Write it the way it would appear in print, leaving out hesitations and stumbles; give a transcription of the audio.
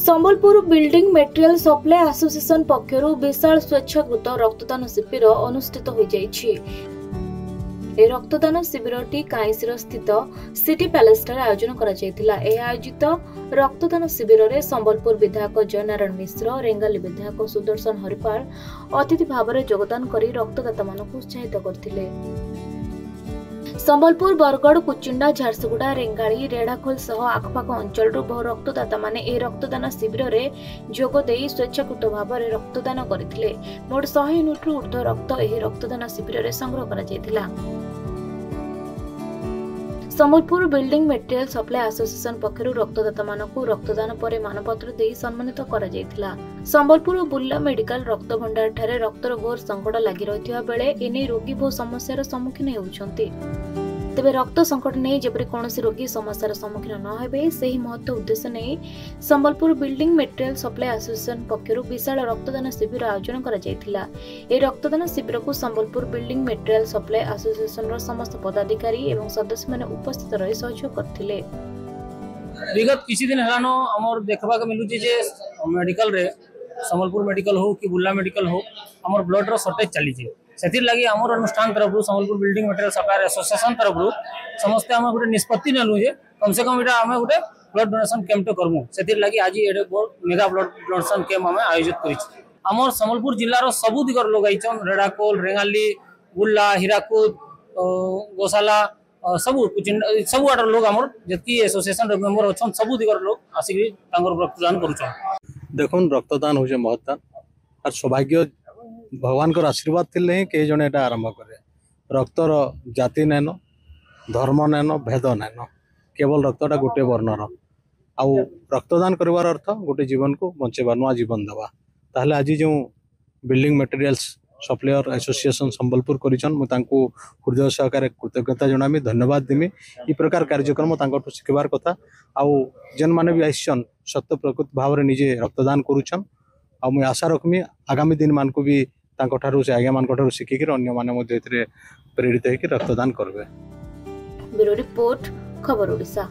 Sambalpur building material supply association पक्षर विशाल स्वेच्छाकृत रक्तदान शिविर अनुष्ठित हो रक्तदान शिविरटी काईसीर स्थित सिटी पैलेस आयोजन आयोजित रक्तदान शिविर में संबलपुर विधायक जयनारायण मिश्र रेंगाली विधायक सुदर्शन हरिपाल अतिथि भाव में योगदान कर रक्तदाता मानक उत्साहित करथिले। संबलपुर बरगढ़ कुचिंडा झारसुगुड़ा रेंगाली रेढ़ाखोल सह आखपाख अंचल बहु रक्तदाता माने ए रक्तदान शिविर में जोगदे स्वेच्छाकृत भाव में रक्तदान करथिले। मोट 100 यूनिट ऊर्ध्व रक्त एही रक्तदान शिविर में संग्रह करा जायतिला। Sambalpur building material supply association पक्षर रक्तदाता मानक रक्तदान पर मानपत्र दे सम्मानित करा जायतिला। संबलपुर बुर्ला मेडिकल रक्त भंडार ठारे रक्तर घोर संकट लगी रहिथिबा बेले एने रोगी बहु समस्यार सम्मुखीन हेउछन्ति। तेबे रक्त संकट नहीं जेपरि कोनोसी रोगी समस्यार सम्मुखीन न हेबे सेही महत्व उद्देश्य नहीं Sambalpur building material supply association पक्षर विशाल रक्तदान शिविर आयोजन करा जायतिला। ए रक्तदान शिविर को Sambalpur building material supply association रो समस्त पदाधिकारी एवं सदस्य माने उपस्थित रही सहयोग करथिले। विगत किछि दिन हलानो हमर देखबा के मिलुछि जे मेडिकल रे संबलपुर मेडिकल हो कि बुर्ला मेडिकल हो हमर ब्लड रो शॉर्टेज चली छै। सेतिर लागि हमर अनुष्ठान तरफ Sambalpur building material supply association तरफ समस्त हम गोटे निष्पत्ति नेलु जे कम से कम इटा हम गोटे ब्लड डोनेशन कैंप करमु। सेतिर लागि आज एडे मेगा ब्लड डोनेशन कैंप हम आयोजित करि छी। हमर संबलपुर जिल्ला रो सबु दिगर लोग आइछन रेडाकोल रेंगाली बुर्ला हीराकुद गोसाला सबु सबु आडर लोग हमर जति एसोसिएशन रो मेंबर अछन सबु दिगर लोग आसी तांगर रक्तदान करूछन। देखुन रक्तदान होजे महत्तान और सौभाग्य भगवान को आशीर्वाद थिले ही के जने एटा आरंभ करे। रक्तर जाति नैन धर्म नैन भेद नैन केवल रक्तटा गोटे वर्णर आउ रक्तदान करवार अर्थ गोटे जीवन को बंचेबा नुआ जीवन देवा। ताहले आज जो building materials supplier association Sambalpur करिछन मु तांको हृदय सहकार कृतज्ञता जनामी धन्यवाद देमी। ई प्रकार कार्यक्रम तांको शिखबार कथा आउ जन माने भी आइछन सत्य प्रकृत भाव रे निजे रक्तदान करूछन। आ मु आशा रखमी आगामी दिन मान को भी तांको ठारू से आगे मान को ठारू शिखि के अन्य माने मध्ये एतरे प्रेरित होई के रक्तदान करबे। ब्यूरो रिपोर्ट खबर ओडिशा।